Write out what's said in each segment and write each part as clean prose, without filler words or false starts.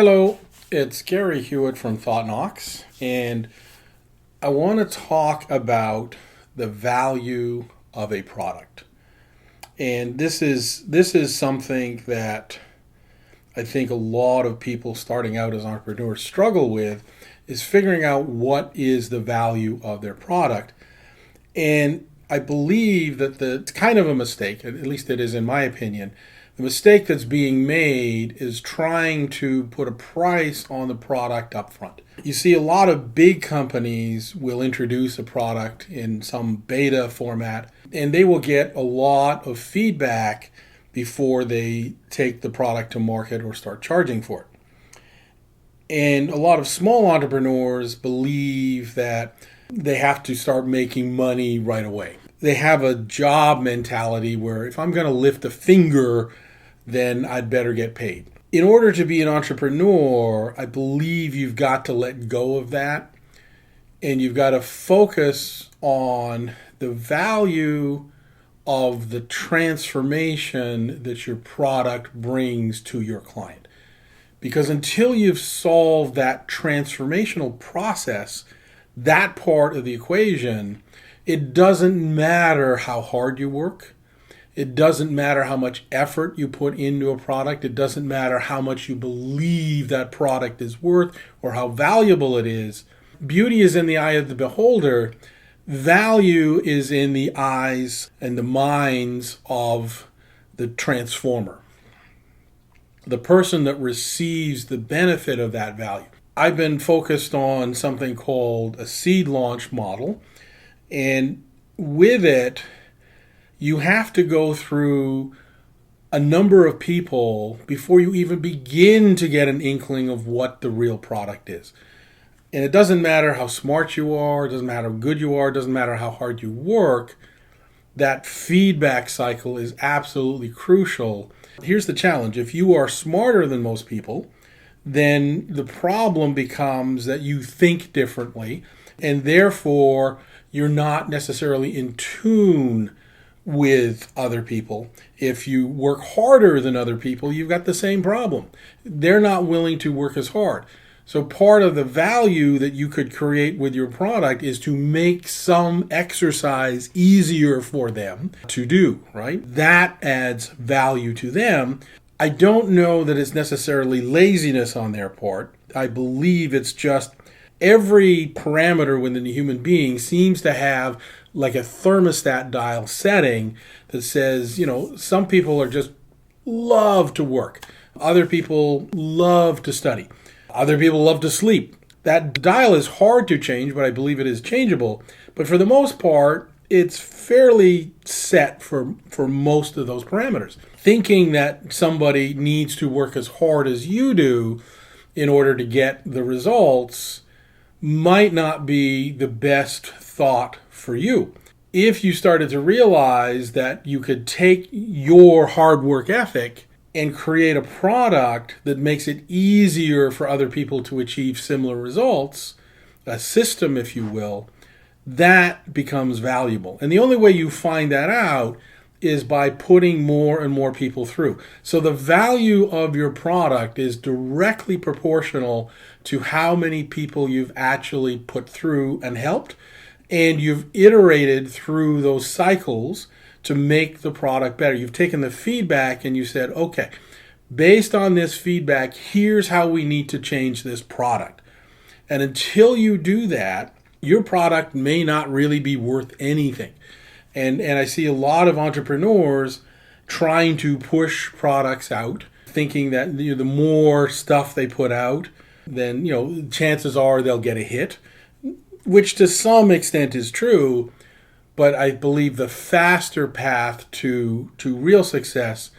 Hello, it's Gary Hewitt from Thought Knox, and I want to talk about the value of a product. And this is something that I think a lot of people starting out as entrepreneurs struggle with, is figuring out what is the value of their product. And I believe that it's kind of a mistake, at least it is in my opinion. The mistake that's being made is trying to put a price on the product up front. You see, a lot of big companies will introduce a product in some beta format, and they will get a lot of feedback before they take the product to market or start charging for it. And a lot of small entrepreneurs believe that they have to start making money right away. They have a job mentality where if I'm going to lift a finger, then I'd better get paid. In order to be an entrepreneur, I believe you've got to let go of that, and you've got to focus on the value of the transformation that your product brings to your client. Because until you've solved that transformational process, that part of the equation, it doesn't matter how hard you work. It doesn't matter how much effort you put into a product. It doesn't matter how much you believe that product is worth or how valuable it is. Beauty is in the eye of the beholder. Value is in the eyes and the minds of the transformer, the person that receives the benefit of that value. I've been focused on something called a seed launch model, and with it, you have to go through a number of people before you even begin to get an inkling of what the real product is. And it doesn't matter how smart you are, it doesn't matter how good you are, it doesn't matter how hard you work. That feedback cycle is absolutely crucial. Here's the challenge. If you are smarter than most people, then the problem becomes that you think differently, and therefore you're not necessarily in tune with other people. If you work harder than other people, you've got the same problem. They're not willing to work as hard. So part of the value that you could create with your product is to make some exercise easier for them to do, right? That adds value to them. I don't know that it's necessarily laziness on their part. I believe it's just every parameter within the human being seems to have like a thermostat dial setting that says, some people are just love to work. Other people love to study. Other people love to sleep. That dial is hard to change, but I believe it is changeable. But for the most part, it's fairly set for most of those parameters. Thinking that somebody needs to work as hard as you do in order to get the results might not be the best thought for you. If you started to realize that you could take your hard work ethic and create a product that makes it easier for other people to achieve similar results, a system, if you will, that becomes valuable. And the only way you find that out is by putting more and more people through. So the value of your product is directly proportional to how many people you've actually put through and helped, and you've iterated through those cycles to make the product better. You've taken the feedback and you said, okay, based on this feedback, here's how we need to change this product. And until you do that, your product may not really be worth anything. And I see a lot of entrepreneurs trying to push products out, thinking that the more stuff they put out, then chances are they'll get a hit, which to some extent is true. But I believe the faster path to real success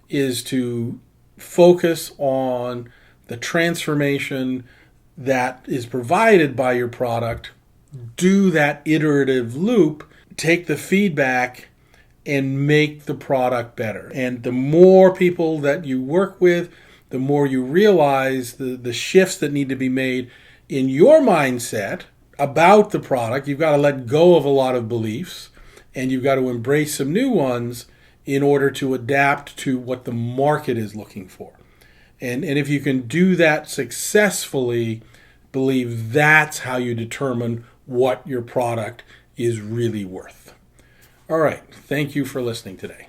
is to focus on the transformation that is provided by your product, do that iterative loop, take the feedback, and make the product better. And the more people that you work with, the more you realize the shifts that need to be made in your mindset about the product. You've got to let go of a lot of beliefs, and you've got to embrace some new ones in order to adapt to what the market is looking for. And if you can do that successfully, believe that's how you determine what your product is really worth. All right. Thank you for listening today.